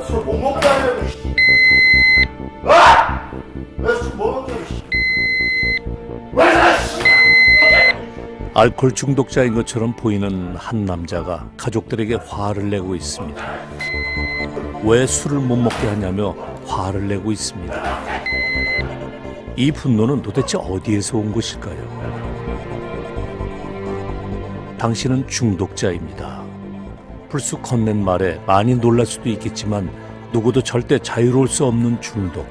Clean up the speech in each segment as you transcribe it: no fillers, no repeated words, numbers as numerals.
술 못 먹게 하려고. 와! 왜 술 못 먹게 하려고. 알코올 중독자인 것처럼 보이는 한 남자가 가족들에게 화를 내고 있습니다. 왜 술을 못 먹게 하냐며 화를 내고 있습니다. 이 분노는 도대체 어디에서 온 것일까요? 당신은 중독자입니다. 불쑥 건넨 말에 많이 놀랄 수도 있겠지만 누구도 절대 자유로울 수 없는 중독.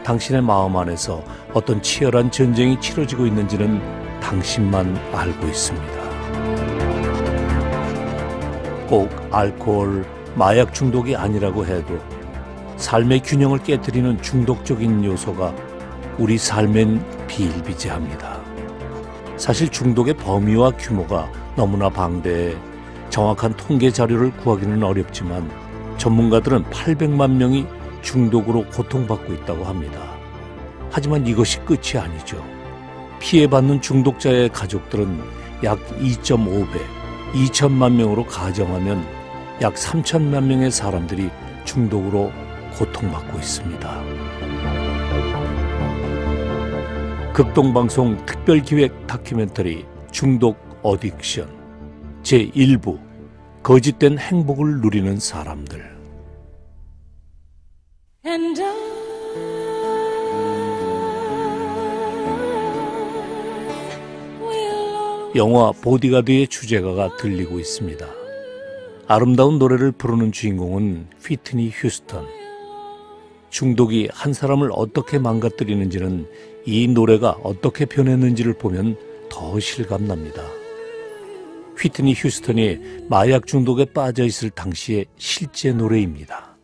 당신의 마음 안에서 어떤 치열한 전쟁이 치러지고 있는지는 당신만 알고 있습니다. 꼭 알코올, 마약 중독이 아니라고 해도 삶의 균형을 깨뜨리는 중독적인 요소가 우리 삶엔 비일비재합니다. 사실 중독의 범위와 규모가 너무나 방대해 정확한 통계 자료를 구하기는 어렵지만 전문가들은 800만 명이 중독으로 고통받고 있다고 합니다. 하지만 이것이 끝이 아니죠. 피해받는 중독자의 가족들은 약 2.5배, 2천만 명으로 가정하면 약 3천만 명의 사람들이 중독으로 고통받고 있습니다. 극동방송 특별기획 다큐멘터리 중독 어딕션 제1부 거짓된 행복을 누리는 사람들. 영화 보디가드의 주제가가 들리고 있습니다. 아름다운 노래를 부르는 주인공은 휘트니 휴스턴. 중독이 한 사람을 어떻게 망가뜨리는지는 이 노래가 어떻게 변했는지를 보면 더 실감납니다. 휘트니 휴스턴이 마약 중독에 빠져 있을 당시의 실제 노래입니다.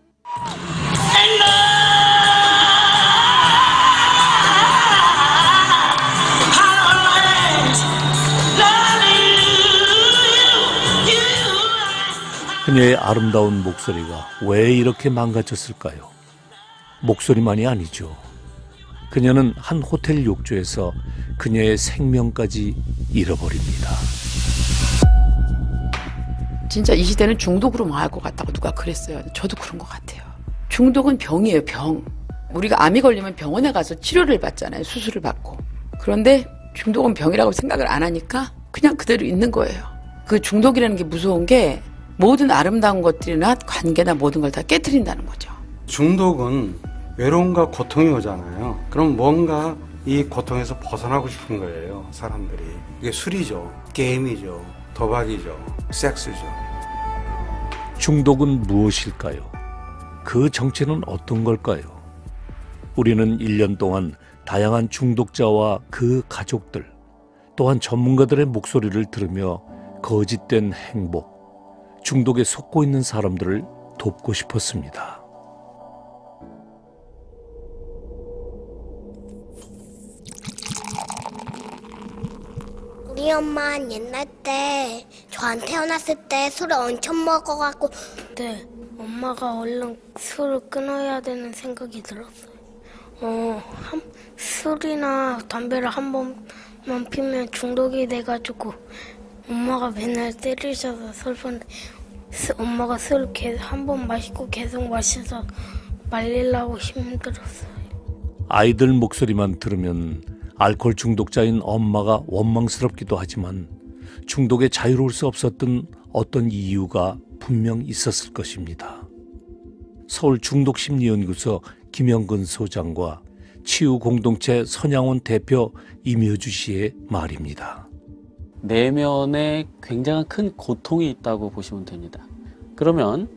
그녀의 아름다운 목소리가 왜 이렇게 망가졌을까요? 목소리만이 아니죠. 그녀는 한 호텔 욕조에서 그녀의 생명까지 잃어버립니다. 진짜 이 시대는 중독으로 망할 것 같다고 누가 그랬어요. 저도 그런 것 같아요. 중독은 병이에요, 병. 우리가 암이 걸리면 병원에 가서 치료를 받잖아요, 수술을 받고. 그런데 중독은 병이라고 생각을 안 하니까 그냥 그대로 있는 거예요. 그 중독이라는 게 무서운 게 모든 아름다운 것들이나 관계나 모든 걸 다 깨트린다는 거죠. 중독은 외로움과 고통이 오잖아요. 그럼 뭔가 이 고통에서 벗어나고 싶은 거예요, 사람들이. 이게 술이죠, 게임이죠, 도박이죠, 섹스죠. 중독은 무엇일까요? 그 정체는 어떤 걸까요? 우리는 1년 동안 다양한 중독자와 그 가족들, 또한 전문가들의 목소리를 들으며 거짓된 행복, 중독에 속고 있는 사람들을 돕고 싶었습니다. 우리 엄마는 옛날 때 저한테 태어났을 때 술을 엄청 먹어갖고 네, 엄마가 얼른 술을 끊어야 되는 생각이 들었어요. 술이나 담배를 한 번만 피면 중독이 돼가지고 엄마가 맨날 때리셔서 슬픈데 엄마가 술을 한 번 마시고 계속 마셔서 말리려고 힘들었어요. 아이들 목소리만 들으면 알코올 중독자인 엄마가 원망스럽기도 하지만 중독에 자유로울 수 없었던 어떤 이유가 분명 있었을 것입니다. 서울 중독심리연구소 김영근 소장과 치유공동체 선양원 대표 임효주 씨의 말입니다. 내면에 굉장한 큰 고통이 있다고 보시면 됩니다. 그러면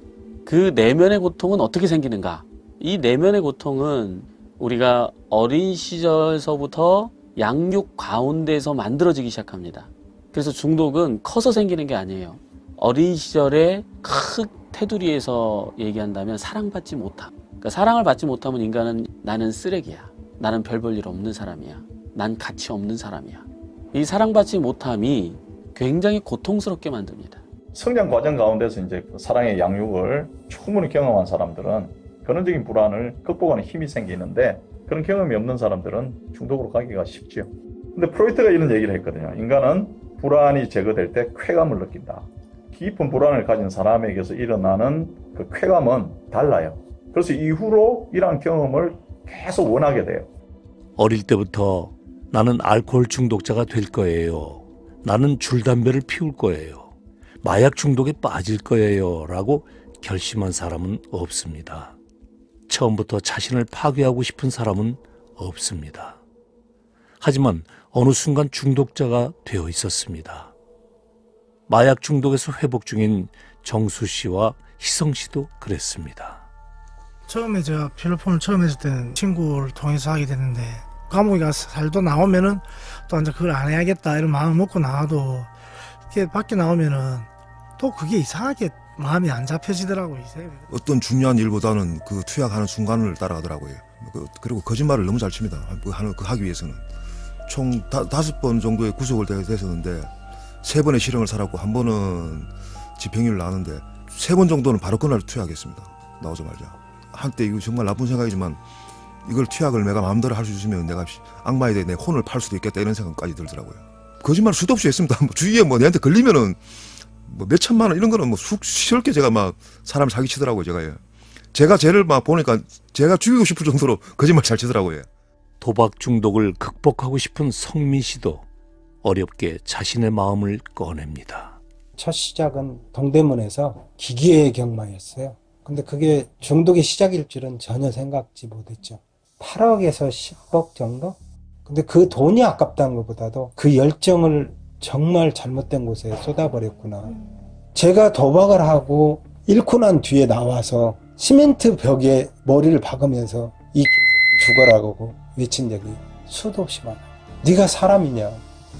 그 내면의 고통은 어떻게 생기는가? 이 내면의 고통은 우리가 어린 시절서부터 양육 가운데서 만들어지기 시작합니다. 그래서 중독은 커서 생기는 게 아니에요. 어린 시절에 큰 테두리에서 얘기한다면 사랑받지 못함. 그러니까 사랑을 받지 못하면 인간은 나는 쓰레기야. 나는 별 볼 일 없는 사람이야. 난 가치 없는 사람이야. 이 사랑받지 못함이 굉장히 고통스럽게 만듭니다. 성장 과정 가운데서 이제 사랑의 양육을 충분히 경험한 사람들은 근원적인 불안을 극복하는 힘이 생기는데 그런 경험이 없는 사람들은 중독으로 가기가 쉽죠. 근데 프로이트가 이런 얘기를 했거든요. 인간은 불안이 제거될 때 쾌감을 느낀다. 깊은 불안을 가진 사람에게서 일어나는 그 쾌감은 달라요. 그래서 이후로 이러한 경험을 계속 원하게 돼요. 어릴 때부터 나는 알코올 중독자가 될 거예요. 나는 줄담배를 피울 거예요. 마약 중독에 빠질 거예요. 라고 결심한 사람은 없습니다. 처음부터 자신을 파괴하고 싶은 사람은 없습니다. 하지만 어느 순간 중독자가 되어 있었습니다. 마약 중독에서 회복 중인 정수 씨와 희성 씨도 그랬습니다. 처음에 제가 필로폰을 처음 했을 때는 친구를 통해서 하게 됐는데 감옥에 가서 살도 나오면은 또 이제 그걸 안 해야겠다 이런 마음을 먹고 나와도 이렇게 밖에 나오면은 또 그게 이상하게 마음이 안 잡혀지더라고요. 어떤 중요한 일보다는 그 투약하는 순간을 따라가더라고요. 그리고 거짓말을 너무 잘 칩니다. 하기 위해서는. 총 5번 정도의 구속을 됐었는데 3번의 실형을 살았고 1번은 집행유예를 나왔는데 3번 정도는 바로 그날 투약했습니다. 나오자마자. 한때 이거 정말 나쁜 생각이지만 이걸 투약을 내가 마음대로 할 수 있으면 내가 악마에 대해 내 혼을 팔 수도 있겠다 이런 생각까지 들더라고요. 거짓말 수도 없이 했습니다. 주위에 내한테 걸리면은 몇 천만 원 이런 거는 쉽게 제가 사람을 사기치더라고요. 제가 쟤를 보니까 제가 죽이고 싶을 정도로 거짓말 잘 치더라고요. 도박 중독을 극복하고 싶은 성민 씨도 어렵게 자신의 마음을 꺼냅니다. 첫 시작은 동대문에서 기계의 경마였어요. 근데 그게 중독의 시작일 줄은 전혀 생각지 못했죠. 8억에서 10억 정도? 근데 그 돈이 아깝다는 것보다도 그 열정을 정말 잘못된 곳에 쏟아버렸구나. 제가 도박을 하고 잃고 난 뒤에 나와서 시멘트 벽에 머리를 박으면서 이 죽어라고 외친 적이 수도 없이 많아요. 네가 사람이냐.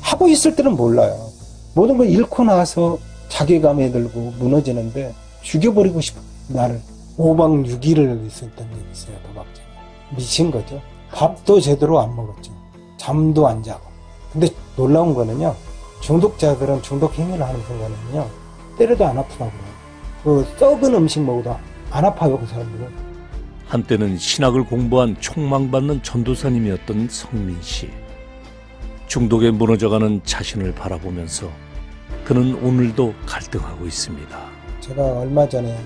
하고 있을 때는 몰라요. 모든 걸 잃고 나서 자괴감에 들고 무너지는데 죽여버리고 싶어. 나를 5박 6일을 있었던 적이 있어요. 도박장에. 미친 거죠. 밥도 제대로 안 먹었죠. 잠도 안 자고. 근데 놀라운 거는요. 중독자들은 중독 행위를 하는 순간은요. 때려도 안 아프다고요. 그 썩은 음식 먹어도 안 아파요. 그 사람들은. 한때는 신학을 공부한 촉망받는 전도사님이었던 성민 씨. 중독에 무너져가는 자신을 바라보면서 그는 오늘도 갈등하고 있습니다. 제가 얼마 전에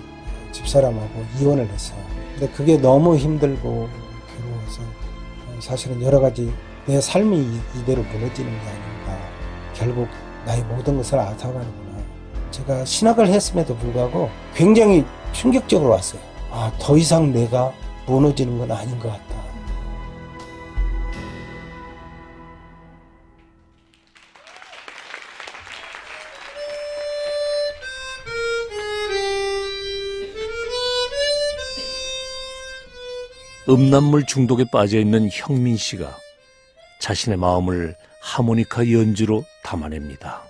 집사람하고 이혼을 했어요. 근데 그게 너무 힘들고 괴로워서 사실은 여러 가지 내 삶이 이대로 무너지는 게 아닌가. 결국 나의 모든 것을 앗아가는구나. 제가 신학을 했음에도 불구하고 굉장히 충격적으로 왔어요. 아, 더 이상 내가 무너지는 건 아닌 것 같다. 음란물 중독에 빠져있는 형민 씨가 자신의 마음을 하모니카 연주로 담아냅니다.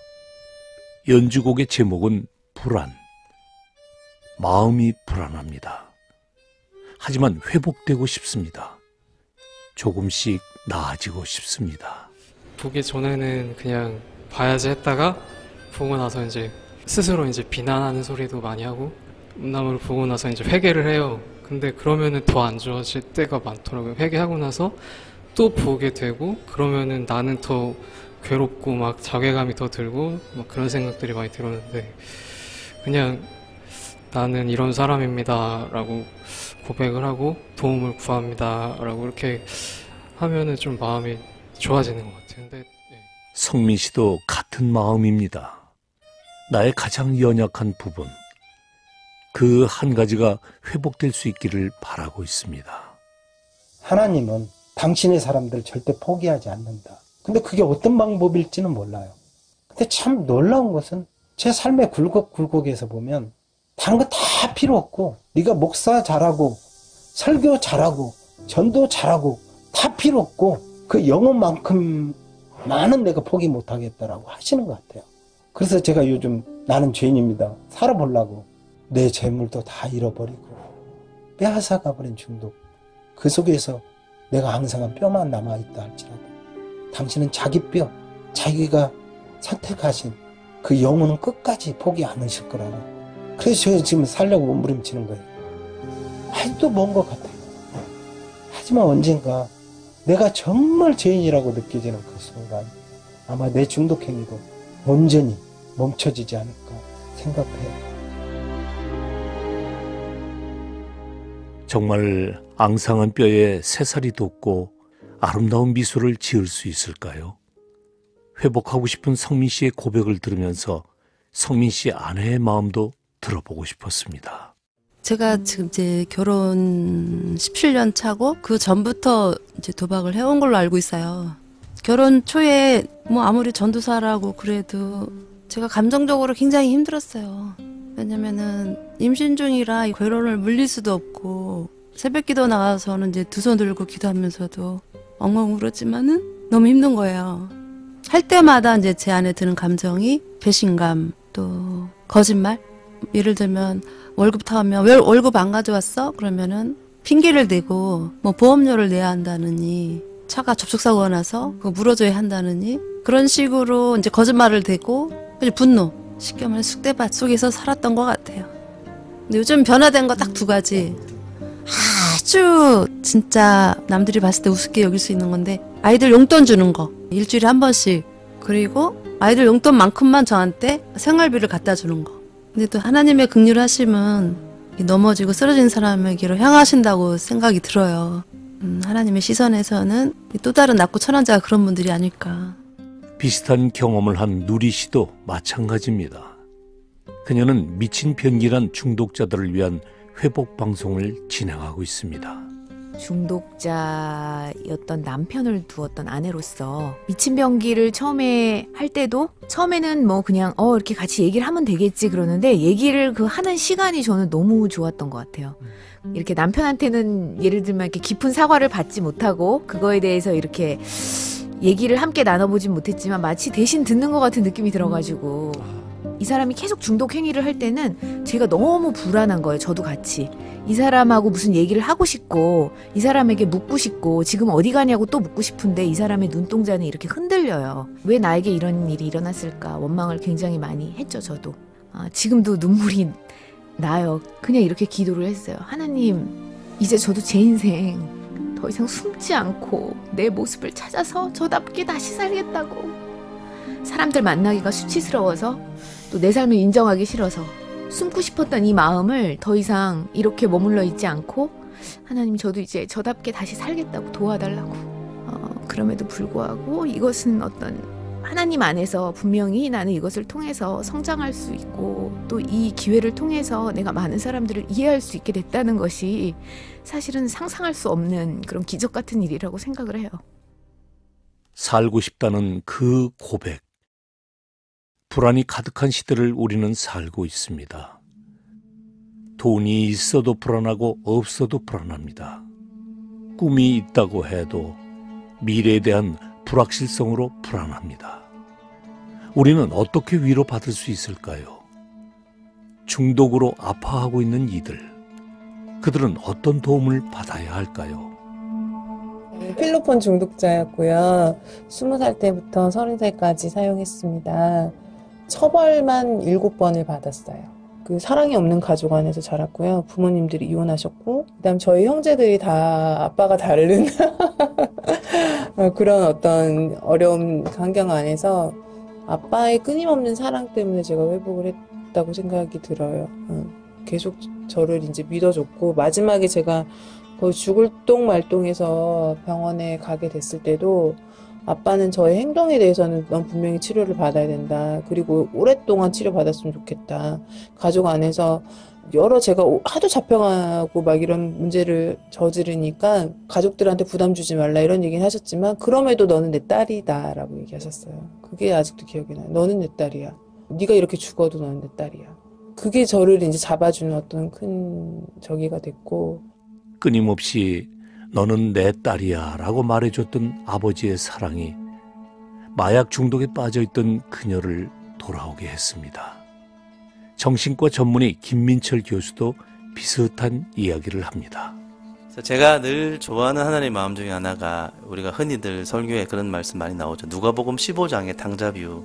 연주곡의 제목은 불안. 마음이 불안합니다. 하지만 회복되고 싶습니다. 조금씩 나아지고 싶습니다. 보기 전에는 그냥 봐야지 했다가 보고 나서 이제 스스로 이제 비난하는 소리도 많이 하고 음란물을 보고 나서 이제 회개를 해요. 근데 그러면은 더 안 좋아질 때가 많더라고요. 회개하고 나서 또 보게 되고 그러면은 나는 더 괴롭고 막 자괴감이 더 들고 막 그런 생각들이 많이 들었는데 그냥 나는 이런 사람입니다 라고 고백을 하고 도움을 구합니다 라고 이렇게 하면은 좀 마음이 좋아지는 것 같아요. 근데 성민 씨도 같은 마음입니다. 나의 가장 연약한 부분, 그 한 가지가 회복될 수 있기를 바라고 있습니다. 하나님은 당신의 사람들 절대 포기하지 않는다. 근데 그게 어떤 방법일지는 몰라요. 근데 참 놀라운 것은 제 삶의 굴곡에서 보면 다른 거 다 필요 없고 네가 목사 잘하고 설교 잘하고 전도 잘하고 다 필요 없고 그 영혼만큼 많은 내가 포기 못하겠다라고 하시는 것 같아요. 그래서 제가 요즘 나는 죄인입니다. 살아보려고 내 재물도 다 잃어버리고 빼앗아가버린 중독. 그 속에서 내가 항상 뼈만 남아있다 할지라도 당신은 자기 뼈, 자기가 선택하신 그 영혼은 끝까지 포기 안 하실 거라고. 그래서 제가 지금 살려고 몸부림치는 거예요. 아직도 먼 것 같아요. 하지만 언젠가 내가 정말 죄인이라고 느껴지는 그 순간 아마 내 중독 행위도 온전히 멈춰지지 않을까 생각해요. 정말 앙상한 뼈에 새살이 돋고 아름다운 미소를 지을 수 있을까요? 회복하고 싶은 성민 씨의 고백을 들으면서 성민 씨 아내의 마음도 들어보고 싶었습니다. 제가 지금 이제 결혼 17년 차고 그 전부터 이제 도박을 해온 걸로 알고 있어요. 결혼 초에 뭐 아무리 전도사라고 그래도 제가 감정적으로 굉장히 힘들었어요. 왜냐면은 임신 중이라 결혼을 물릴 수도 없고 새벽기도 나가서는 이제 두 손 들고 기도하면서도 엉엉 울었지만은 너무 힘든 거예요. 할 때마다 이제 제 안에 드는 감정이 배신감, 또 거짓말. 예를 들면 월급 타오면 왜 월급 안 가져왔어? 그러면은 핑계를 대고 뭐 보험료를 내야 한다느니 차가 접촉사고가 나서 그거 물어줘야 한다느니 그런 식으로 이제 거짓말을 대고 분노, 쉽게 말해 쑥대밭 속에서 살았던 것 같아요. 근데 요즘 변화된 거 딱 두 가지. 아주 진짜 남들이 봤을 때 우습게 여길 수 있는 건데 아이들 용돈 주는 거 일주일에 한 번씩, 그리고 아이들 용돈만큼만 저한테 생활비를 갖다 주는 거. 근데 또 하나님의 긍휼하심은 넘어지고 쓰러진 사람에게로 향하신다고 생각이 들어요. 하나님의 시선에서는 또 다른 낮고 천한 자가 그런 분들이 아닐까. 비슷한 경험을 한 누리 씨도 마찬가지입니다. 그녀는 미친 변기란 중독자들을 위한 회복 방송을 진행하고 있습니다. 중독자였던 남편을 두었던 아내로서 미친 변기를 처음에 할 때도 처음에는 뭐 그냥 이렇게 같이 얘기를 하면 되겠지 그러는데 얘기를 하는 시간이 저는 너무 좋았던 것 같아요. 이렇게 남편한테는 예를 들면 이렇게 깊은 사과를 받지 못하고 그거에 대해서 이렇게 얘기를 함께 나눠보진 못했지만 마치 대신 듣는 것 같은 느낌이 들어가지고 이 사람이 계속 중독 행위를 할 때는 제가 너무 불안한 거예요. 저도 같이. 이 사람하고 무슨 얘기를 하고 싶고 이 사람에게 묻고 싶고 지금 어디 가냐고 또 묻고 싶은데 이 사람의 눈동자는 이렇게 흔들려요. 왜 나에게 이런 일이 일어났을까 원망을 굉장히 많이 했죠. 저도. 지금도 눈물이 나요. 그냥 이렇게 기도를 했어요. 하나님, 이제 저도 제 인생 더 이상 숨지 않고 내 모습을 찾아서 저답게 다시 살겠다고. 사람들 만나기가 수치스러워서 또 내 삶을 인정하기 싫어서 숨고 싶었던 이 마음을 더 이상 이렇게 머물러 있지 않고 하나님, 저도 이제 저답게 다시 살겠다고 도와달라고. 그럼에도 불구하고 이것은 어떤 하나님 안에서 분명히 나는 이것을 통해서 성장할 수 있고 또 이 기회를 통해서 내가 많은 사람들을 이해할 수 있게 됐다는 것이 사실은 상상할 수 없는 그런 기적 같은 일이라고 생각을 해요. 살고 싶다는 그 고백. 불안이 가득한 시대를 우리는 살고 있습니다. 돈이 있어도 불안하고 없어도 불안합니다. 꿈이 있다고 해도 미래에 대한 불확실성으로 불안합니다. 우리는 어떻게 위로받을 수 있을까요? 중독으로 아파하고 있는 이들, 그들은 어떤 도움을 받아야 할까요? 필로폰 중독자였고요. 20살 때부터 30살까지 사용했습니다. 처벌만 7번을 받았어요. 그 사랑이 없는 가족 안에서 자랐고요. 부모님들이 이혼하셨고, 그다음 저희 형제들이 다 아빠가 다른 그런 어떤 어려운 환경 안에서 아빠의 끊임없는 사랑 때문에 제가 회복을 했다고 생각이 들어요. 계속 저를 이제 믿어줬고, 마지막에 제가 거의 죽을 똥 말똥해서 병원에 가게 됐을 때도 아빠는 저의 행동에 대해서는 넌 분명히 치료를 받아야 된다. 그리고 오랫동안 치료받았으면 좋겠다. 가족 안에서 제가 하도 잡혀가고 막 이런 문제를 저지르니까 가족들한테 부담 주지 말라 이런 얘기는 하셨지만 그럼에도 너는 내 딸이다 라고 얘기하셨어요. 그게 아직도 기억이 나요. 너는 내 딸이야. 네가 이렇게 죽어도 너는 내 딸이야. 그게 저를 이제 잡아주는 어떤 큰 저기가 됐고, 끊임없이 너는 내 딸이야 라고 말해줬던 아버지의 사랑이 마약 중독에 빠져있던 그녀를 돌아오게 했습니다. 정신과 전문의 김민철 교수도 비슷한 이야기를 합니다. 제가 늘 좋아하는 하나님의 마음 중에 하나가 우리가 흔히들 설교에 그런 말씀 많이 나오죠. 누가복음 15장의 당자뷰,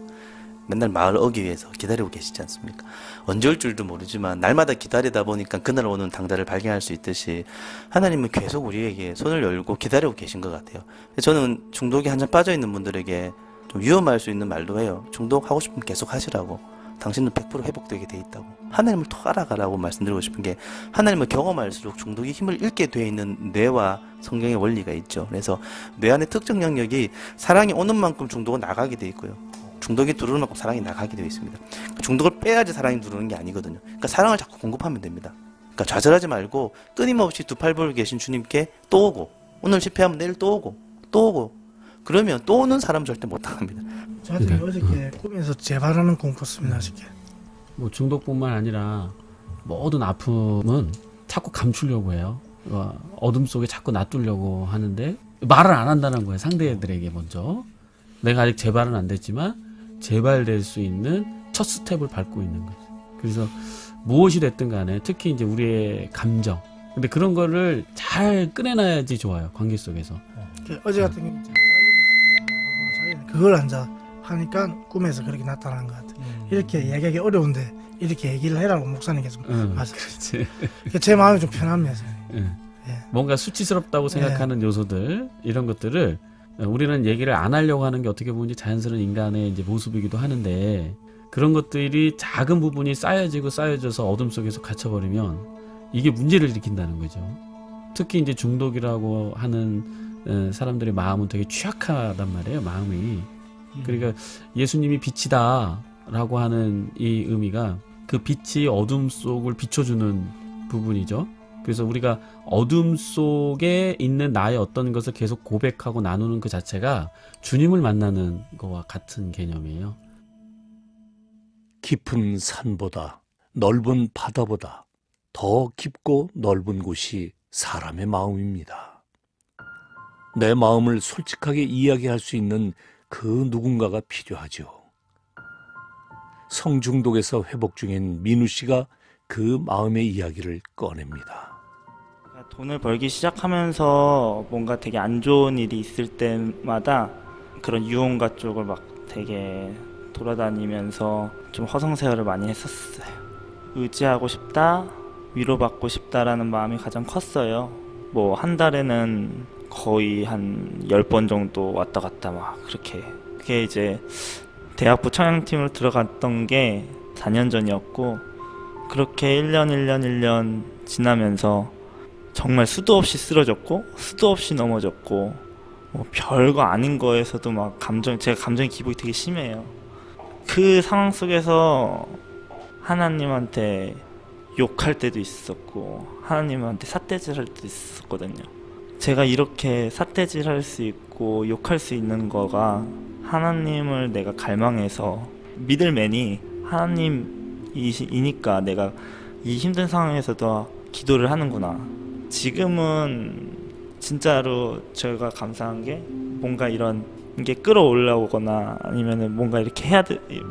맨날 마을 오기 위해서 기다리고 계시지 않습니까? 언제 올 줄도 모르지만 날마다 기다리다 보니까 그날 오는 당자를 발견할 수 있듯이 하나님은 계속 우리에게 손을 열고 기다리고 계신 것 같아요. 저는 중독에 한참 빠져있는 분들에게 좀 위험할 수 있는 말도 해요. 중독하고 싶으면 계속 하시라고. 당신은 100% 회복되게 돼 있다고. 하나님을 더 알아가라고 말씀드리고 싶은 게, 하나님을 경험할수록 중독이 힘을 잃게 되어 있는 뇌와 성경의 원리가 있죠. 그래서 뇌 안의 특정 영역이 사랑이 오는 만큼 중독은 나가게 돼 있고요. 중독이 들어오는 만큼 사랑이 나가게 되어 있습니다. 중독을 빼야지 사랑이 들어오는 게 아니거든요. 그러니까 사랑을 자꾸 공급하면 됩니다. 그러니까 좌절하지 말고 끊임없이 두 팔 벌고 계신 주님께 또 오고, 오늘 실패하면 내일 또 오고 또 오고, 그러면 또 오는 사람 절대 못 당합니다. 저한테 어저께 꿈에서 재발하는 꿈 꿨습니다. 어저께. 뭐 중독뿐만 아니라 모든 아픔은 자꾸 감추려고 해요. 어둠 속에 자꾸 놔두려고 하는데 말을 안 한다는 거예요. 상대들에게 먼저. 내가 아직 재발은 안 됐지만 재발될 수 있는 첫 스텝을 밟고 있는 거죠. 그래서 무엇이 됐든 간에 특히 이제 우리의 감정. 근데 그런 거를 잘 꺼내놔야지 좋아요. 관계 속에서. 어제 같은 경우는 그걸 앉아 하니까 꿈에서 그렇게 나타나는 것 같아요. 이렇게 얘기하기 어려운데 이렇게 얘기를 해라고 목사님께서 맞아. 그렇지. 제 마음이 좀 편합니다. 뭔가 수치스럽다고 생각하는 요소들, 이런 것들을 우리는 얘기를 안 하려고 하는 게 어떻게 보면 자연스러운 인간의 이제 모습이기도 하는데, 그런 것들이 작은 부분이 쌓여지고 쌓여져서 어둠 속에서 갇혀버리면 이게 문제를 일으킨다는 거죠. 특히 이제 중독이라고 하는 사람들의 마음은 되게 취약하단 말이에요. 마음이. 그러니까 예수님이 빛이다라고 하는 이 의미가 그 빛이 어둠 속을 비춰주는 부분이죠. 그래서 우리가 어둠 속에 있는 나의 어떤 것을 계속 고백하고 나누는 그 자체가 주님을 만나는 것과 같은 개념이에요. 깊은 산보다 넓은 바다보다 더 깊고 넓은 곳이 사람의 마음입니다. 내 마음을 솔직하게 이야기할 수 있는 그 누군가가 필요하죠. 성중독에서 회복 중인 민우 씨가 그 마음의 이야기를 꺼냅니다. 돈을 벌기 시작하면서 뭔가 되게 안 좋은 일이 있을 때마다 그런 유흥가 쪽을 막 되게 돌아다니면서 좀 허송세월을 많이 했었어요. 의지하고 싶다, 위로받고 싶다라는 마음이 가장 컸어요. 뭐 한 달에는 거의 한 10번 정도 왔다 갔다 막 그렇게. 그게 이제 대학부 청양팀으로 들어갔던 게 4년 전이었고, 그렇게 1년 지나면서 정말 수도 없이 쓰러졌고 수도 없이 넘어졌고, 뭐 별거 아닌 거에서도 막 제가 감정의 기복이 되게 심해요. 그 상황 속에서 하나님한테 욕할 때도 있었고 하나님한테 삿대질할 때도 있었거든요. 제가 이렇게 삿대질할 수 있고 욕할 수 있는 거가 하나님을 내가 갈망해서 믿을 맨이 하나님이니까 내가 이 힘든 상황에서도 기도를 하는구나. 지금은 진짜로 제가 감사한 게 뭔가 이런 게 끌어올라오거나 아니면은 뭔가 이렇게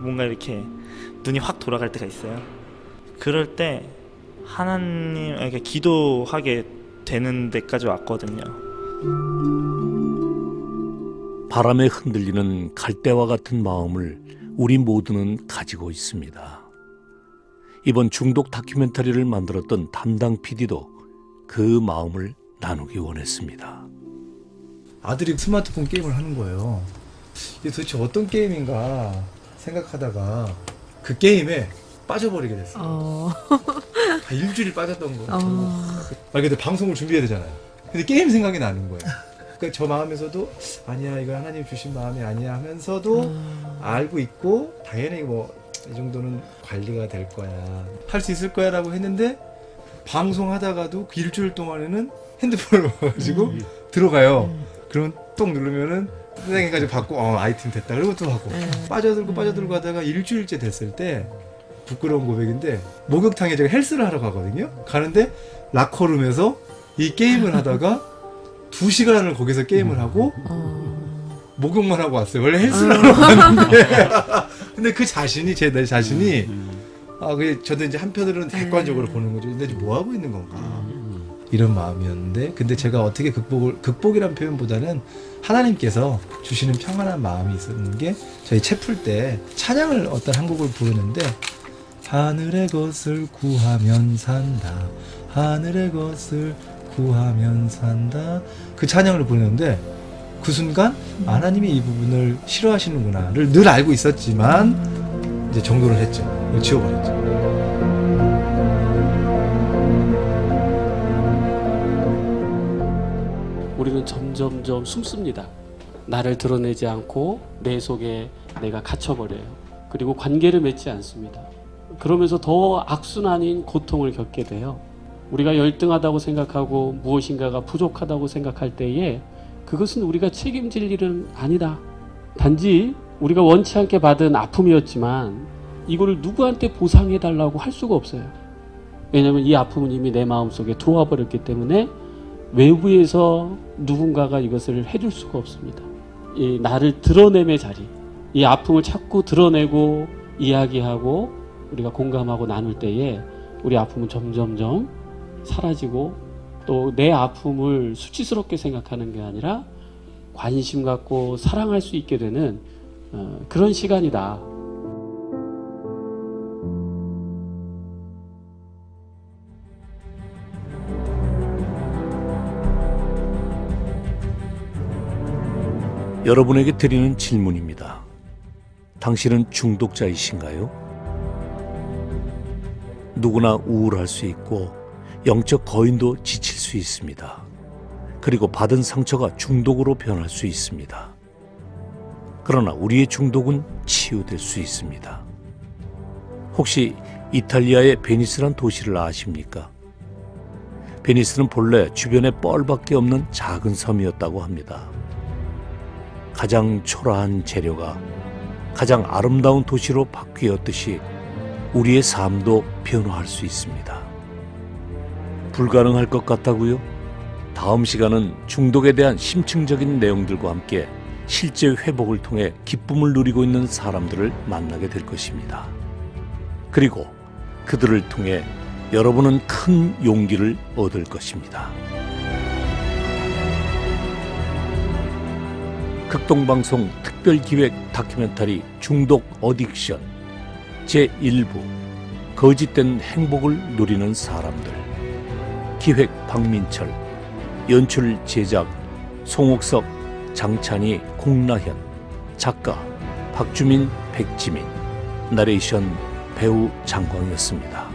뭔가 이렇게 눈이 확 돌아갈 때가 있어요. 그럴 때 하나님에게 기도하게 되는 데까지 왔거든요. 바람에 흔들리는 갈대와 같은 마음을 우리 모두는 가지고 있습니다. 이번 중독 다큐멘터리를 만들었던 담당 PD도 그 마음을 나누기 원했습니다. 아들이 스마트폰 게임을 하는 거예요. 이게 도대체 어떤 게임인가 생각하다가 그 게임에 빠져버리게 됐어요. 한 일주일 빠졌던 거예요. 말 그대로 방송을 준비해야 되잖아요. 근데 게임 생각이 나는 거예요. 그러니까 저 마음에서도 아니야, 이거 하나님 주신 마음이 아니야 하면서도 알고 있고 당연히 뭐 이 정도는 관리가 될 거야, 할 수 있을 거야 라고 했는데, 방송하다가도 그 일주일 동안에는 핸드폰을 가지고 들어가요. 그러면 똑 누르면은 선생님까지 받고 아이템 됐다 그러고 또 받고 빠져들고 하다가 일주일째 됐을 때, 부끄러운 고백인데 목욕탕에 제가 헬스를 하러 가거든요. 가는데 라커룸에서 이 게임을 하다가 2시간을 거기서 게임을 하고 목욕만 하고 왔어요. 원래 헬스를 하러 갔는데 근데 그 자신이 내 자신이 그게 저도 이제 한편으로는 객관적으로 보는 거죠. 근데 뭐 하고 있는 건가 이런 마음이었는데, 근데 제가 어떻게 극복이란 표현보다는 하나님께서 주시는 평안한 마음이 있었는 게, 저희 책 풀 때 찬양을 어떤 한 곡을 부르는데, 하늘의 것을 구하면 산다, 하늘의 것을 구하면 산다, 그 찬양을 부르는데 그 순간 하나님이 이 부분을 싫어하시는구나를 늘 알고 있었지만 이제 정도를 했죠. 지워버렸죠. 우리는 점점점 숨습니다. 나를 드러내지 않고 내 속에 내가 갇혀버려요. 그리고 관계를 맺지 않습니다. 그러면서 더 악순환인 고통을 겪게 돼요. 우리가 열등하다고 생각하고 무엇인가가 부족하다고 생각할 때에 그것은 우리가 책임질 일은 아니다. 단지 우리가 원치 않게 받은 아픔이었지만 이거를 누구한테 보상해달라고 할 수가 없어요. 왜냐하면 이 아픔은 이미 내 마음속에 들어와 버렸기 때문에 외부에서 누군가가 이것을 해줄 수가 없습니다. 이 나를 드러냄의 자리, 이 아픔을 자꾸 드러내고 이야기하고 우리가 공감하고 나눌 때에 우리 아픔은 점점점 사라지고 또 내 아픔을 수치스럽게 생각하는 게 아니라 관심 갖고 사랑할 수 있게 되는 그런 시간이다. 여러분에게 드리는 질문입니다. 당신은 중독자이신가요? 누구나 우울할 수 있고 영적 거인도 지칠 수 있습니다. 그리고 받은 상처가 중독으로 변할 수 있습니다. 그러나 우리의 중독은 치유될 수 있습니다. 혹시 이탈리아의 베니스란 도시를 아십니까? 베니스는 본래 주변에 뻘밖에 없는 작은 섬이었다고 합니다. 가장 초라한 재료가 가장 아름다운 도시로 바뀌었듯이 우리의 삶도 변화할 수 있습니다. 불가능할 것 같다고요? 다음 시간은 중독에 대한 심층적인 내용들과 함께 실제 회복을 통해 기쁨을 누리고 있는 사람들을 만나게 될 것입니다. 그리고 그들을 통해 여러분은 큰 용기를 얻을 것입니다. 극동방송 특별기획 다큐멘터리 중독 어딕션 제1부 거짓된 행복을 누리는 사람들. 기획 박민철, 연출 제작 송옥석, 장찬희, 공나현, 작가 박주민, 백지민, 나레이션 배우 장광이었습니다.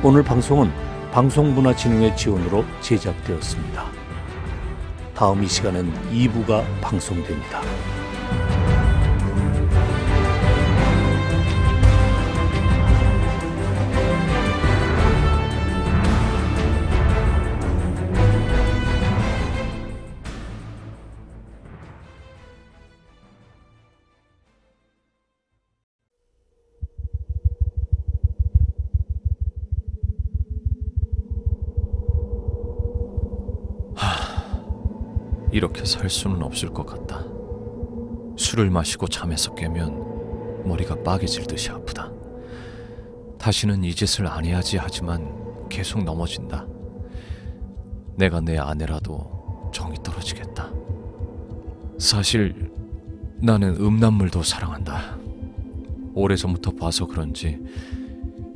오늘 방송은 방송문화진흥회 지원으로 제작되었습니다. 다음 이 시간엔 2부가 방송됩니다. 이렇게 살 수는 없을 것 같다. 술을 마시고 잠에서 깨면 머리가 빠개질 듯이 아프다. 다시는 이 짓을 안 해야지 하지만 계속 넘어진다. 내가 내 아내라도 정이 떨어지겠다. 사실 나는 음란물도 사랑한다. 오래전부터 봐서 그런지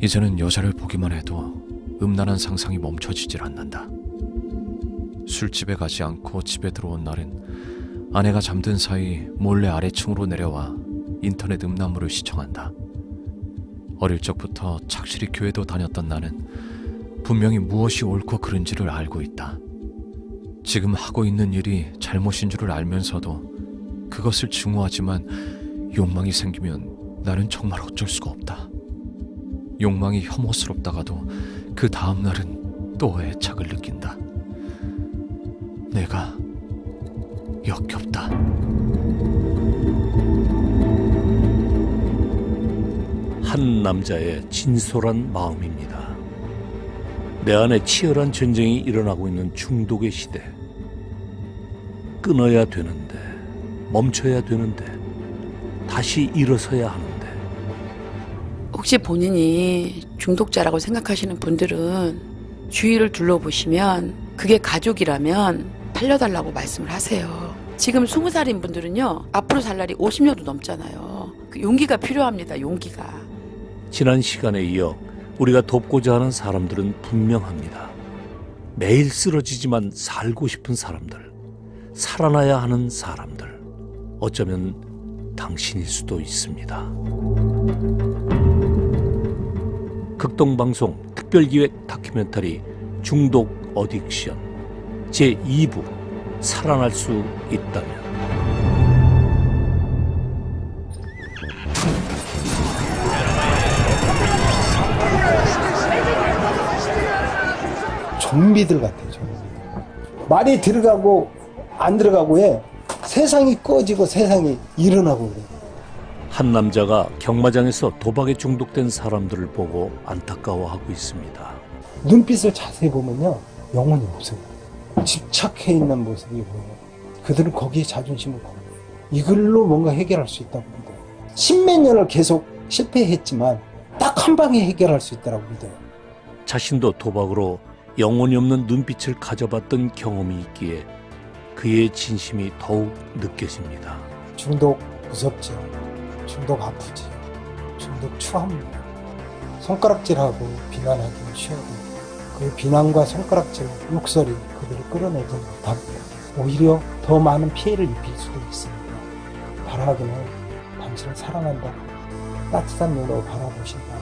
이제는 여자를 보기만 해도 음란한 상상이 멈춰지질 않는다. 술집에 가지 않고 집에 들어온 날은 아내가 잠든 사이 몰래 아래층으로 내려와 인터넷 음란물을 시청한다. 어릴 적부터 착실히 교회도 다녔던 나는 분명히 무엇이 옳고 그른지를 알고 있다. 지금 하고 있는 일이 잘못인 줄을 알면서도 그것을 증오하지만 욕망이 생기면 나는 정말 어쩔 수가 없다. 욕망이 혐오스럽다가도 그 다음 날은 또 애착을 느낀다. 내가 역겹다. 한 남자의 진솔한 마음입니다. 내 안에 치열한 전쟁이 일어나고 있는 중독의 시대. 끊어야 되는데, 멈춰야 되는데, 다시 일어서야 하는데. 혹시 본인이 중독자라고 생각하시는 분들은 주위를 둘러보시면 그게 가족이라면 살려달라고 말씀을 하세요. 지금 20살인 분들은요, 앞으로 살 날이 50년도 넘잖아요. 그 용기가 필요합니다. 용기가. 지난 시간에 이어 우리가 돕고자 하는 사람들은 분명합니다. 매일 쓰러지지만 살고 싶은 사람들, 살아나야 하는 사람들, 어쩌면 당신일 수도 있습니다. 극동방송 특별기획 다큐멘터리 중독 어딕션 제2부 살아날 수 있다면. 좀비들 같아요. 좀비들. 말이 들어가고 안 들어가고에 세상이 꺼지고 세상이 일어나고 그래요. 한 남자가 경마장에서 도박에 중독된 사람들을 보고 안타까워하고 있습니다. 눈빛을 자세히 보면요, 영혼이 없어요. 집착해 있는 모습이 보여요. 그들은 거기에 자존심을 걸어요. 이걸로 뭔가 해결할 수 있다고 믿어요. 십몇 년을 계속 실패했지만 딱 한 방에 해결할 수 있다고 믿어요. 자신도 도박으로 영혼이 없는 눈빛을 가져봤던 경험이 있기에 그의 진심이 더욱 느껴집니다. 중독 무섭죠. 중독 아프지. 중독 추합니다. 손가락질하고 비난하기는 쉬워도 그 비난과 손가락질, 욕설이 그들을 끌어내지 못합니다. 오히려 더 많은 피해를 입힐 수도 있습니다. 바라기는 당신을 사랑한다. 따뜻한 눈으로 바라보신다.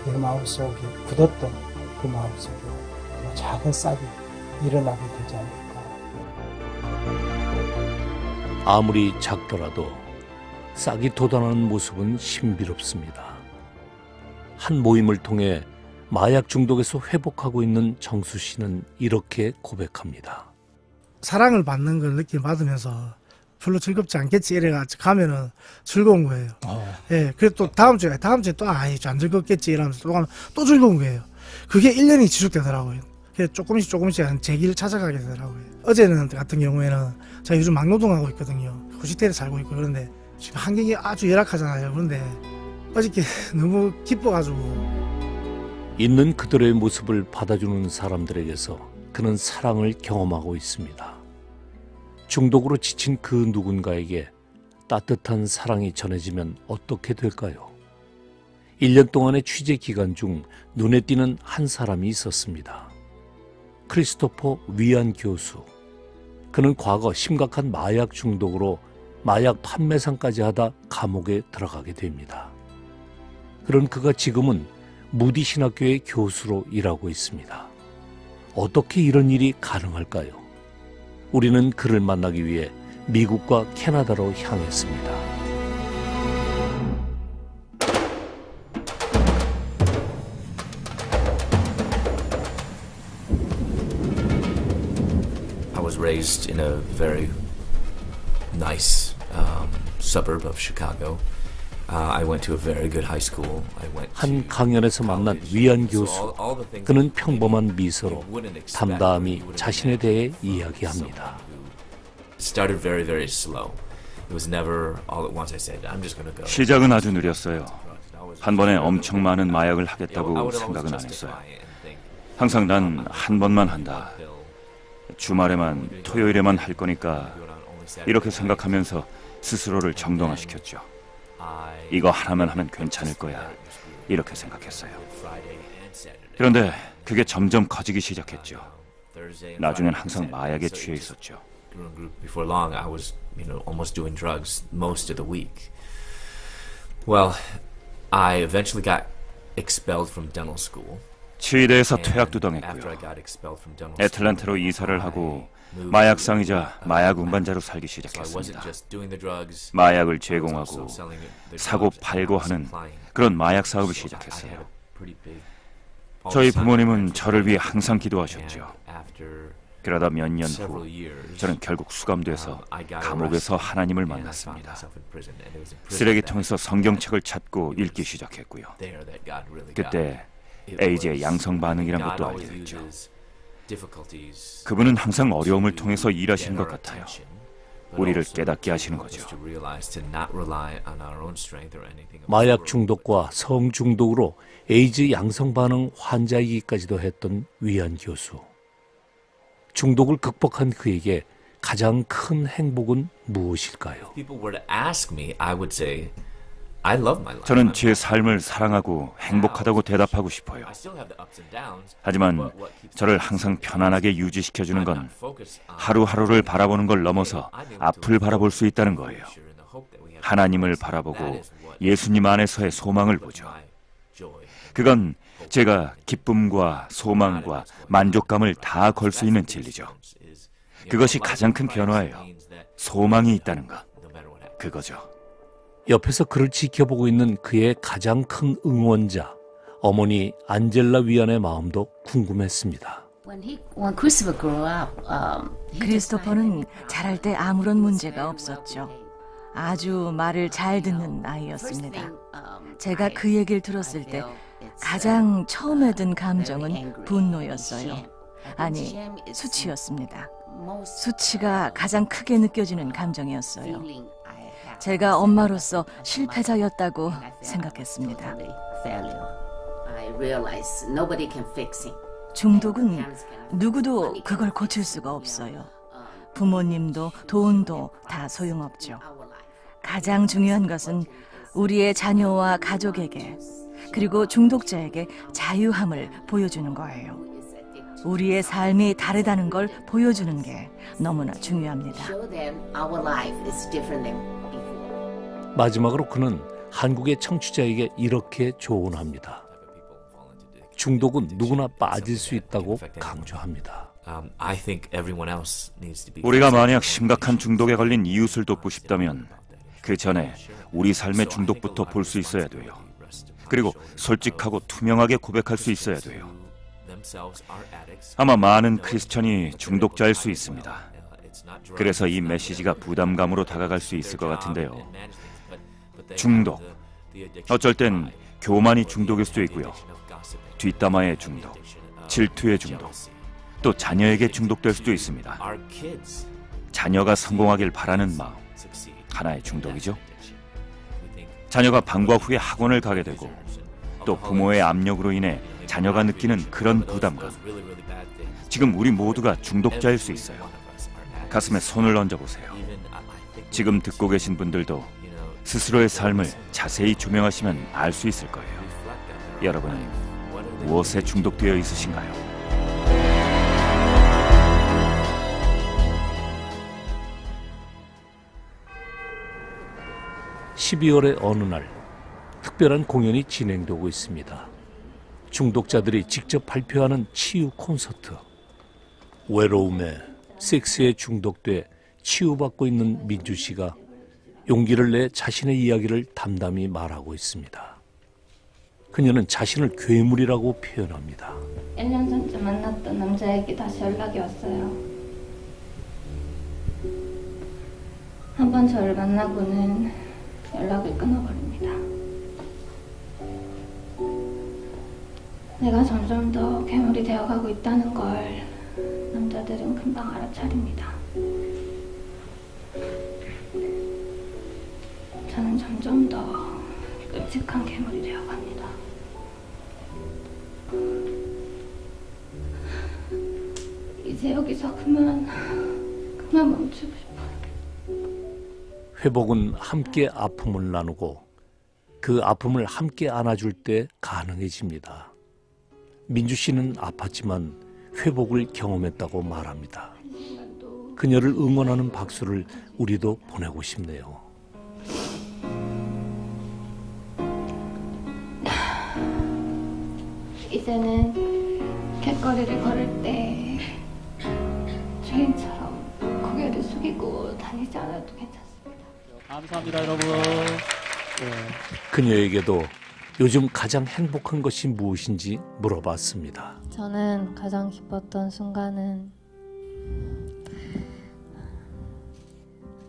내 마음속에 굳었던 그 마음속에 작은 싹이 일어나게 되지 않을까. 아무리 작더라도 싹이 돋아나는 모습은 신비롭습니다. 한 모임을 통해 마약 중독에서 회복하고 있는 정수 씨는 이렇게 고백합니다. 사랑을 받는 걸 받으면서 별로 즐겁지 않겠지 이래가 가면은 즐거운 거예요. 예, 그래도 또 다음 주에 또 안 즐겁겠지 이러면서 또 가면 또 즐거운 거예요. 그게 1년이 지속되더라고요. 조금씩 제 길을 찾아가게 되더라고요. 어제는 같은 경우에는 제가 요즘 막노동하고 있거든요. 호시텔에 살고 있고 그런데 지금 환경이 아주 열악하잖아요. 그런데 어저께 너무 기뻐가지고 있는 그들의 모습을 받아주는 사람들에게서 그는 사랑을 경험하고 있습니다. 중독으로 지친 그 누군가에게 따뜻한 사랑이 전해지면 어떻게 될까요? 1년 동안의 취재 기간 중 눈에 띄는 한 사람이 있었습니다. 크리스토퍼 위안 교수. 그는 과거 심각한 마약 중독으로 마약 판매상까지 하다 감옥에 들어가게 됩니다. 그런 그가 지금은 무디 신학교의 교수로 일하고 있습니다. 어떻게 이런 일이 가능할까요? 우리는 그를 만나기 위해 미국과 캐나다로 향했습니다. I was raised in a very nice suburb of Chicago. I went to a very good high school. 한 강연에서 만난 위안 교수. 그는 평범한 미소로 담담히 자신에 대해 이야기합니다. Started very, very slow. It was never all at once I said, I'm just going to go. 시작은 아주 느렸어요. 한 번에 엄청 많은 마약을 하겠다고 생각은 안 했어요. 항상 난 한 번만 한다. 주말에만, 토요일에만 할 거니까 이렇게 생각하면서 스스로를 정당화시켰죠. 이거 하나만 하면 괜찮을 거야. 이렇게 생각했어요. 그런데 그게 점점 커지기 시작했죠. 나중엔 항상 마약에 취해 있었죠. Before long, I was, almost doing drugs most of the week. Well, I eventually got expelled from dental school. 치대에서 퇴학도 당했고요. 애틀랜타로 이사를 하고 마약상이자 마약 운반자로 살기 시작했습니다. 마약을 제공하고 사고 팔고 하는 그런 마약 사업을 시작했어요. 저희 부모님은 저를 위해 항상 기도하셨죠. 그러다 몇 년 후 저는 결국 수감돼서 감옥에서 하나님을 만났습니다. 쓰레기통에서 성경책을 찾고 읽기 시작했고요. 그때 에이즈의 양성 반응이란 것도 알게 됐죠. 그분은 항상 어려움을 통해서 일하시는 것 같아요. 우리를 깨닫게 하시는 거죠. 마약 중독과 성 중독으로 에이즈 양성 반응 환자이기까지도 했던 위안 교수. 중독을 극복한 그에게 가장 큰 행복은 무엇일까요? 저는 제 삶을 사랑하고 행복하다고 대답하고 싶어요. 하지만 저를 항상 편안하게 유지시켜주는 건 하루하루를 바라보는 걸 넘어서 앞을 바라볼 수 있다는 거예요. 하나님을 바라보고 예수님 안에서의 소망을 보죠. 그건 제가 기쁨과 소망과 만족감을 다 걸 수 있는 진리죠. 그것이 가장 큰 변화예요. 소망이 있다는 것. 그거죠. 옆에서 그를 지켜보고 있는 그의 가장 큰 응원자, 어머니 안젤라 위안의 마음도 궁금했습니다. 크리스토퍼는 자랄 때 아무런 문제가 없었죠. 아주 말을 잘 듣는 아이였습니다. 제가 그 얘기를 들었을 때 가장 처음에 든 감정은 분노였어요. 아니, 수치였습니다. 수치가 가장 크게 느껴지는 감정이었어요. 제가 엄마로서 실패자였다고 생각했습니다. 중독은 누구도 그걸 고칠 수가 없어요. 부모님도 돈도 다 소용없죠. 가장 중요한 것은 우리의 자녀와 가족에게 그리고 중독자에게 자유함을 보여주는 거예요. 우리의 삶이 다르다는 걸 보여주는 게 너무나 중요합니다. 마지막으로 그는 한국의 청취자에게 이렇게 조언합니다. 중독은 누구나 빠질 수 있다고 강조합니다. 우리가 만약 심각한 중독에 걸린 이웃을 돕고 싶다면 그 전에 우리 삶의 중독부터 볼 수 있어야 돼요. 그리고 솔직하고 투명하게 고백할 수 있어야 돼요. 아마 많은 크리스천이 중독자일 수 있습니다. 그래서 이 메시지가 부담감으로 다가갈 수 있을 것 같은데요. 중독. 어쩔 땐 교만이 중독일 수도 있고요. 뒷담화의 중독, 질투의 중독, 또 자녀에게 중독될 수도 있습니다. 자녀가 성공하길 바라는 마음, 하나의 중독이죠. 자녀가 방과 후에 학원을 가게 되고 또 부모의 압력으로 인해 자녀가 느끼는 그런 부담감. 지금 우리 모두가 중독자일 수 있어요. 가슴에 손을 얹어보세요. 지금 듣고 계신 분들도 스스로의 삶을 자세히 조명하시면 알 수 있을 거예요. 여러분은 무엇에 중독되어 있으신가요? (12월의) 어느 날 특별한 공연이 진행되고 있습니다. 중독자들이 직접 발표하는 치유 콘서트. 외로움에 섹스에 중독돼 치유받고 있는 민주 씨가 용기를 내 자신의 이야기를 담담히 말하고 있습니다. 그녀는 자신을 괴물이라고 표현합니다. 1년 전쯤 만났던 남자에게 다시 연락이 왔어요. 한 번 저를 만나고는 연락을 끊어버립니다. 내가 점점 더 괴물이 되어가고 있다는 걸 남자들은 금방 알아차립니다. 저는 점점 더 끔찍한 괴물이 되어갑니다. 이제 여기서 그만 멈추고 싶어요. 회복은 함께 아픔을 나누고 그 아픔을 함께 안아줄 때 가능해집니다. 민주 씨는 아팠지만 회복을 경험했다고 말합니다. 그녀를 응원하는 박수를 우리도 보내고 싶네요. 이제는 길거리를 걸을 때 주인처럼 고개를 숙이고 다니지 않아도 괜찮습니다. 감사합니다, 여러분. 그녀에게도 요즘 가장 행복한 것이 무엇인지 물어봤습니다. 저는 가장 기뻤던 순간은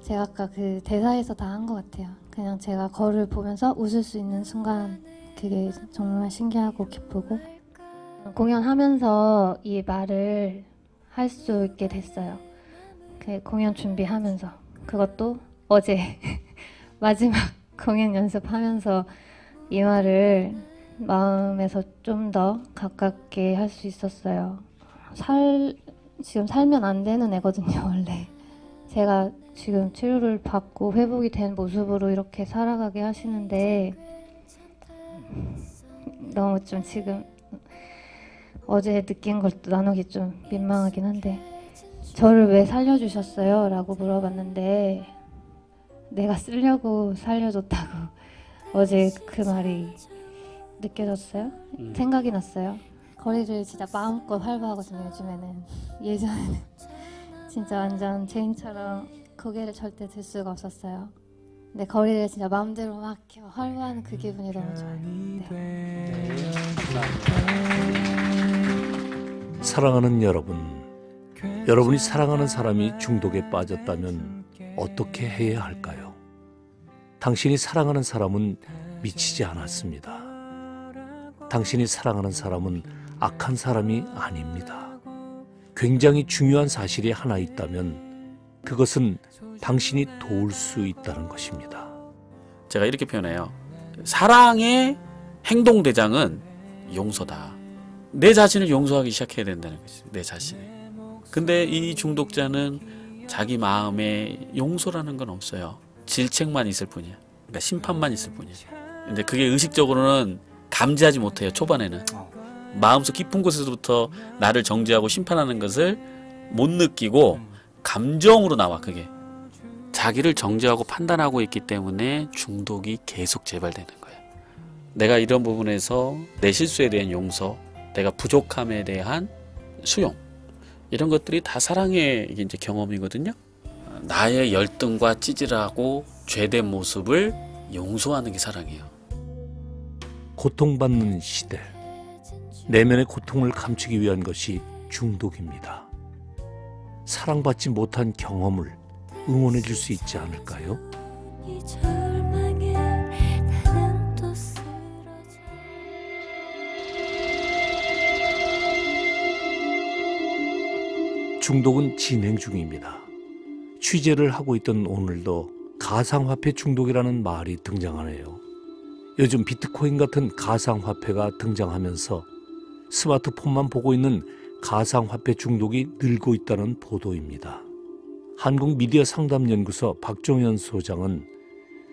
제가 아까 그 대사에서 다 한 것 같아요. 그냥 제가 거울을 보면서 웃을 수 있는 순간, 그게 정말 신기하고 기쁘고, 공연하면서 이 말을 할 수 있게 됐어요. 그 공연 준비하면서, 그것도 어제 마지막 공연 연습하면서 이 말을 마음에서 좀 더 가깝게 할 수 있었어요. 지금 살면 안 되는 애거든요, 원래. 제가 지금 치료를 받고 회복이 된 모습으로 이렇게 살아가게 하시는데 너무 좀 지금 어제 느낀 걸 나누기 좀 민망하긴 한데, 저를 왜 살려주셨어요? 라고 물어봤는데 내가 쓰려고 살려줬다고 어제 그 말이 느껴졌어요. 생각이 났어요. 거리를 진짜 마음껏 활보하거든요. 요즘에는. 예전에는 진짜 완전 제인처럼 고개를 절대 들 수가 없었어요. 근데 거리를 진짜 마음대로 막 이렇게 활보하는 그 기분이 너무 좋아요. 네. 사랑하는 여러분, 여러분이 사랑하는 사람이 중독에 빠졌다면 어떻게 해야 할까요? 당신이 사랑하는 사람은 미치지 않았습니다. 당신이 사랑하는 사람은 악한 사람이 아닙니다. 굉장히 중요한 사실이 하나 있다면 그것은 당신이 도울 수 있다는 것입니다. 제가 이렇게 표현해요. 사랑의 행동대장은 용서다. 내 자신을 용서하기 시작해야 된다는 거지. 내 자신을. 근데 이 중독자는 자기 마음에 용서라는 건 없어요. 질책만 있을 뿐이야. 그러니까 심판만 있을 뿐이야. 근데 그게 의식적으로는 감지하지 못해요. 초반에는. 마음속 깊은 곳에서부터 나를 정죄하고 심판하는 것을 못 느끼고 감정으로 나와. 그게. 자기를 정죄하고 판단하고 있기 때문에 중독이 계속 재발되는 거예요. 내가 이런 부분에서 내 실수에 대한 용서, 내가 부족함에 대한 수용, 이런 것들이 다 사랑의 이제 경험이거든요. 나의 열등과 찌질하고 죄된 모습을 용서하는 게 사랑이에요. 고통받는 시대, 내면의 고통을 감추기 위한 것이 중독입니다. 사랑받지 못한 경험을 응원해 줄 수 있지 않을까요? 중독은 진행 중입니다. 취재를 하고 있던 오늘도 가상화폐 중독이라는 말이 등장하네요. 요즘 비트코인 같은 가상화폐가 등장하면서 스마트폰만 보고 있는 가상화폐 중독이 늘고 있다는 보도입니다. 한국미디어상담연구소 박종현 소장은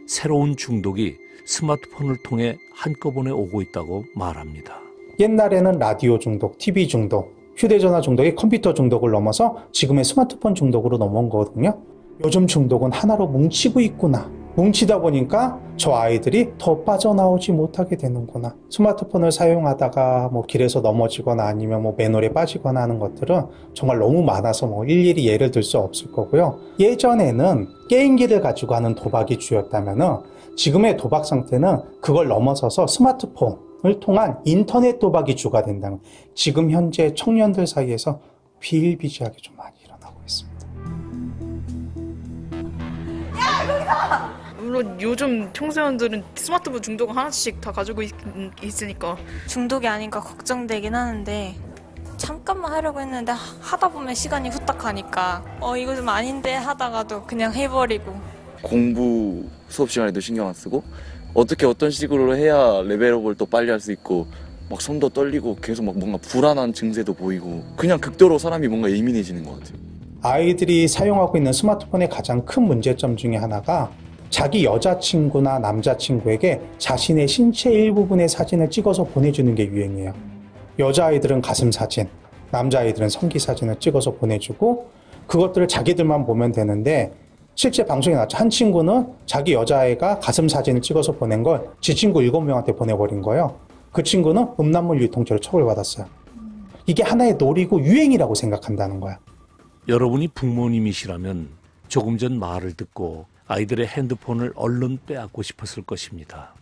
새로운 중독이 스마트폰을 통해 한꺼번에 오고 있다고 말합니다. 옛날에는 라디오 중독, TV 중독, 휴대전화 중독이 컴퓨터 중독을 넘어서 지금의 스마트폰 중독으로 넘어온 거거든요. 요즘 중독은 하나로 뭉치고 있구나. 뭉치다 보니까 저 아이들이 더 빠져나오지 못하게 되는구나. 스마트폰을 사용하다가 길에서 넘어지거나 아니면 맨홀에 빠지거나 하는 것들은 정말 너무 많아서 일일이 예를 들 수 없을 거고요. 예전에는 게임기를 가지고 하는 도박이 주였다면은 지금의 도박 상태는 그걸 넘어서서 스마트폰을 통한 인터넷 도박이 주가 된다면 지금 현재 청년들 사이에서 비일비재하게 좀 많이 일어나고 있습니다. 물론 요즘 청소년들은 스마트폰 중독을 하나씩 다 가지고 있으니까 중독이 아닌가 걱정되긴 하는데 잠깐만 하려고 했는데 하다 보면 시간이 후딱 가니까 이거 좀 아닌데 하다가도 그냥 해버리고 공부 수업 시간에도 신경 안 쓰고 어떻게 어떤 식으로 해야 레벨업을 또 빨리 할 수 있고 막 손도 떨리고 계속 막 뭔가 불안한 증세도 보이고 그냥 극도로 사람이 뭔가 예민해지는 것 같아요. 아이들이 사용하고 있는 스마트폰의 가장 큰 문제점 중에 하나가 자기 여자친구나 남자친구에게 자신의 신체 일부분의 사진을 찍어서 보내주는 게 유행이에요. 여자아이들은 가슴 사진, 남자아이들은 성기 사진을 찍어서 보내주고 그것들을 자기들만 보면 되는데 실제 방송에 나왔죠. 한 친구는 자기 여자아이가 가슴 사진을 찍어서 보낸 걸 지 친구 7명한테 보내버린 거예요. 그 친구는 음란물 유통죄로 처벌받았어요. 이게 하나의 놀이고 유행이라고 생각한다는 거야. 여러분이 부모님이시라면 조금 전 말을 듣고 아이들의 핸드폰을 얼른 빼앗고 싶었을 것입니다.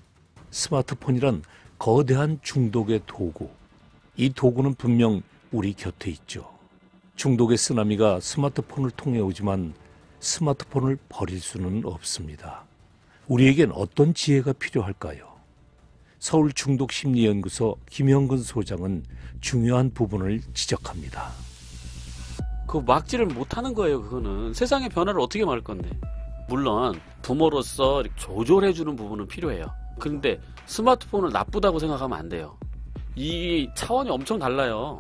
스마트폰이란 거대한 중독의 도구. 이 도구는 분명 우리 곁에 있죠. 중독의 쓰나미가 스마트폰을 통해 오지만 스마트폰을 버릴 수는 없습니다. 우리에겐 어떤 지혜가 필요할까요? 서울중독심리연구소 김형근 소장은 중요한 부분을 지적합니다. 그 막지를 못하는 거예요. 그거는 세상의 변화를 어떻게 막을 건데. 물론 부모로서 이렇게 조절해주는 부분은 필요해요. 그런데 스마트폰을 나쁘다고 생각하면 안 돼요. 이 차원이 엄청 달라요.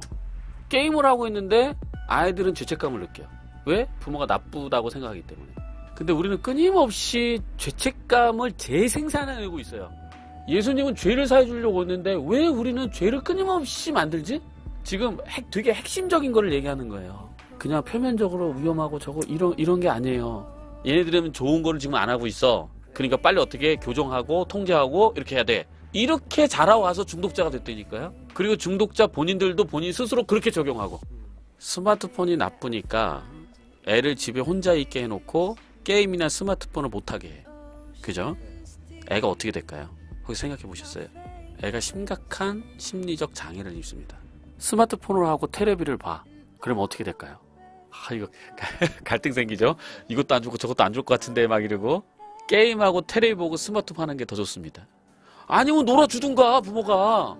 게임을 하고 있는데 아이들은 죄책감을 느껴요. 왜? 부모가 나쁘다고 생각하기 때문에. 근데 우리는 끊임없이 죄책감을 재생산해내고 있어요. 예수님은 죄를 사해주려고 했는데 왜 우리는 죄를 끊임없이 만들지? 지금 되게 핵심적인 거를 얘기하는 거예요. 그냥 표면적으로 위험하고 저거 이런 게 아니에요. 얘네들은 좋은 거를 지금 안 하고 있어. 그러니까 빨리 어떻게 교정하고 통제하고 이렇게 해야 돼. 이렇게 자라와서 중독자가 됐다니까요. 그리고 중독자 본인들도 본인 스스로 그렇게 적용하고. 스마트폰이 나쁘니까 애를 집에 혼자 있게 해놓고 게임이나 스마트폰을 못하게 해. 그죠? 애가 어떻게 될까요? 거기 생각해 보셨어요? 애가 심각한 심리적 장애를 입습니다. 스마트폰을 하고 테레비를 봐. 그러면 어떻게 될까요? 이거 갈등 생기죠? 이것도 안 좋고 저것도 안 좋을 것 같은데 막 이러고. 게임하고 테레비 보고 스마트폰 하는 게 더 좋습니다. 아니면 놀아주든가 부모가.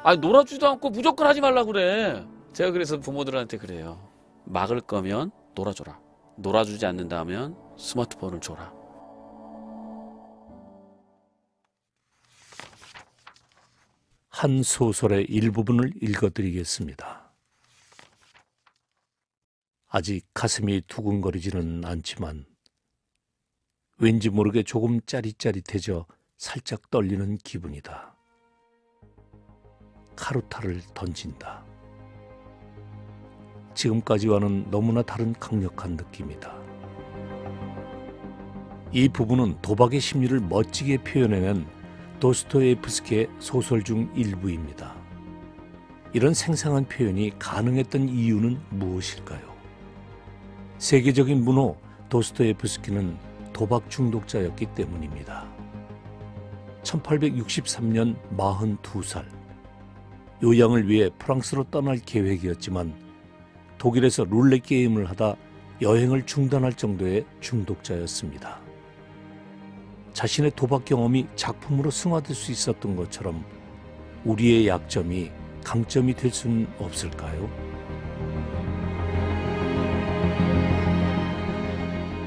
아니 놀아주지도 않고 무조건 하지 말라고 그래. 제가 그래서 부모들한테 그래요. 막을 거면 놀아줘라. 놀아주지 않는다면 스마트폰을 줘라. 한 소설의 일부분을 읽어드리겠습니다. 아직 가슴이 두근거리지는 않지만 왠지 모르게 조금 짜릿짜릿해져 살짝 떨리는 기분이다. 카루타를 던진다. 지금까지와는 너무나 다른 강력한 느낌이다. 이 부분은 도박의 심리를 멋지게 표현해낸 도스토예프스키의 소설 중 일부입니다. 이런 생생한 표현이 가능했던 이유는 무엇일까요? 세계적인 문호 도스토예프스키는 도박 중독자였기 때문입니다. 1863년 42살, 요양을 위해 프랑스로 떠날 계획이었지만 독일에서 룰렛 게임을 하다 여행을 중단할 정도의 중독자였습니다. 자신의 도박 경험이 작품으로 승화될 수 있었던 것처럼 우리의 약점이 강점이 될 수는 없을까요?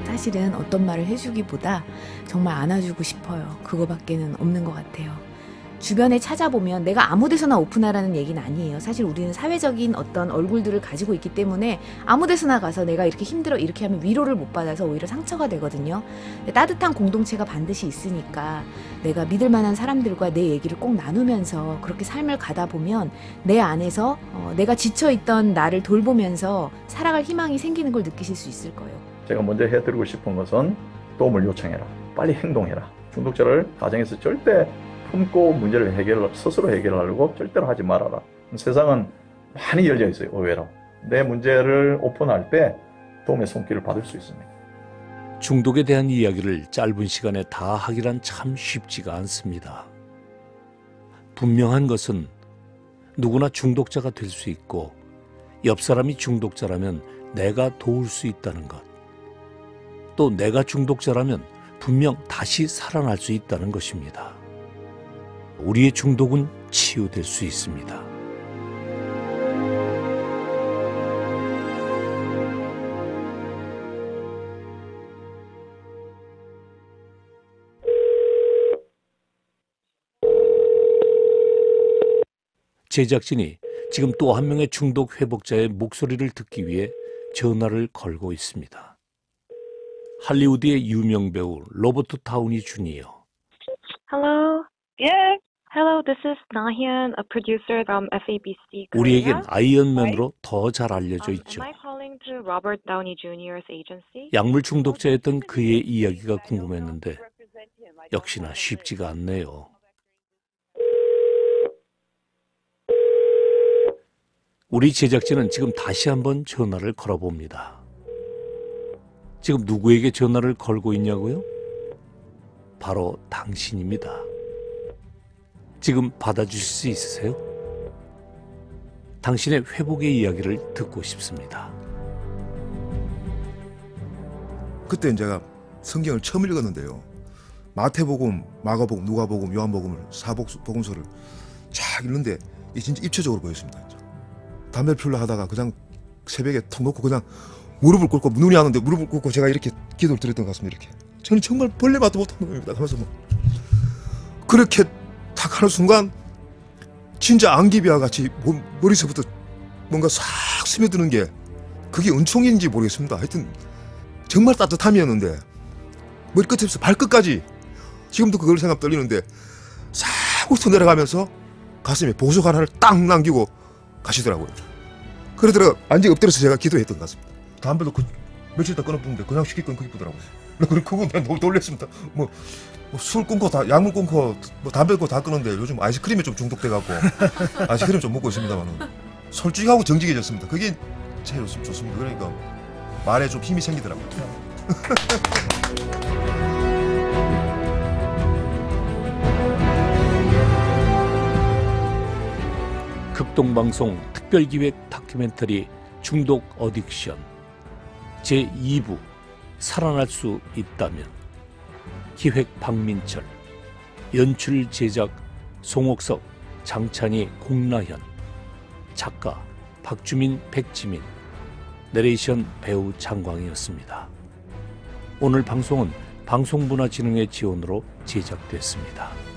사실은 어떤 말을 해주기보다 정말 안아주고 싶어요. 그거밖에는 없는 것 같아요. 주변에 찾아보면 내가 아무 데서나 오픈하라는 얘기는 아니에요. 사실 우리는 사회적인 어떤 얼굴들을 가지고 있기 때문에 아무 데서나 가서 내가 이렇게 힘들어 이렇게 하면 위로를 못 받아서 오히려 상처가 되거든요. 따뜻한 공동체가 반드시 있으니까 내가 믿을 만한 사람들과 내 얘기를 꼭 나누면서 그렇게 삶을 가다 보면 내 안에서 내가 지쳐있던 나를 돌보면서 살아갈 희망이 생기는 걸 느끼실 수 있을 거예요. 제가 먼저 해드리고 싶은 것은 도움을 요청해라. 빨리 행동해라. 중독자를 가정에서 절대 품고 문제를 스스로 해결하려고 절대로 하지 말아라. 세상은 많이 열려 있어요. 의외로. 내 문제를 오픈할 때 도움의 손길을 받을 수 있습니다. 중독에 대한 이야기를 짧은 시간에 다 하기란 참 쉽지가 않습니다. 분명한 것은 누구나 중독자가 될 수 있고 옆 사람이 중독자라면 내가 도울 수 있다는 것. 또 내가 중독자라면 분명 다시 살아날 수 있다는 것입니다. 우리의 중독은 치유될 수 있습니다. 제작진이 지금 또 한 명의 중독 회복자의 목소리를 듣기 위해 전화를 걸고 있습니다. 할리우드의 유명 배우 로버트 다우니 주니어. Hello. Yes. Hello. This is Nahyun, a producer from FABC Korea. 우리에겐 아이언맨으로 더 잘 알려져 있죠. Am I calling to Robert Downey Jr.'s agency? 약물 중독자였던 그의 이야기가 궁금했는데 역시나 쉽지가 않네요. 우리 제작진은 지금 다시 한번 전화를 걸어봅니다. 지금 누구에게 전화를 걸고 있냐고요? 바로 당신입니다. 지금 받아주실 수 있으세요? 당신의 회복의 이야기를 듣고 싶습니다. 그때 제가 성경을 처음 읽었는데요. 마태복음, 마가복음, 누가복음, 요한복음을 사복음서를 쫙 읽는데 이게 진짜 입체적으로 보였습니다. 담배 피우려 하다가 그냥 새벽에 턱 놓고 그냥 무릎을 꿇고 눈이 안 오는데 무릎을 꿇고 제가 이렇게 기도를 드렸던 것 같습니다. 이렇게 저는 정말 벌레 맛도 못한 놈입니다. 하면서 뭐 그렇게 딱 하는 순간 진짜 안기비와 같이 머리서부터 뭔가 싹 스며드는 게 그게 은총인지 모르겠습니다. 하여튼 정말 따뜻함이었는데 머리끝에서 발끝까지 지금도 그걸 생각 떨리는데 싹 훑어 내려가면서 가슴에 보석 하나를 딱 남기고 가시더라고요. 그러더라고요. 완전히 엎드려서 제가 기도했던 것 같습니다. 담배도 며칠 있다 끊어보는데 그냥 쉽게 끊고 이쁘더라고요. 그거 내가 너무 놀랬습니다. 술 끊고 다 약물 끊고 담배 끊고 다 끊었는데 요즘 아이스크림에 좀 중독돼갖고 아이스크림 좀 먹고 있습니다만은 솔직하고 정직해졌습니다. 그게 제일 좋습니다. 그러니까 말에 좀 힘이 생기더라고요. 극동방송 특별기획 다큐멘터리 중독 어딕션 제2부 살아날 수 있다면 기획 박민철, 연출 제작 송옥석, 장찬희, 공라현, 작가 박주민, 백지민, 내레이션 배우 장광이었습니다. 오늘 방송은 방송문화진흥회 지원으로 제작됐습니다.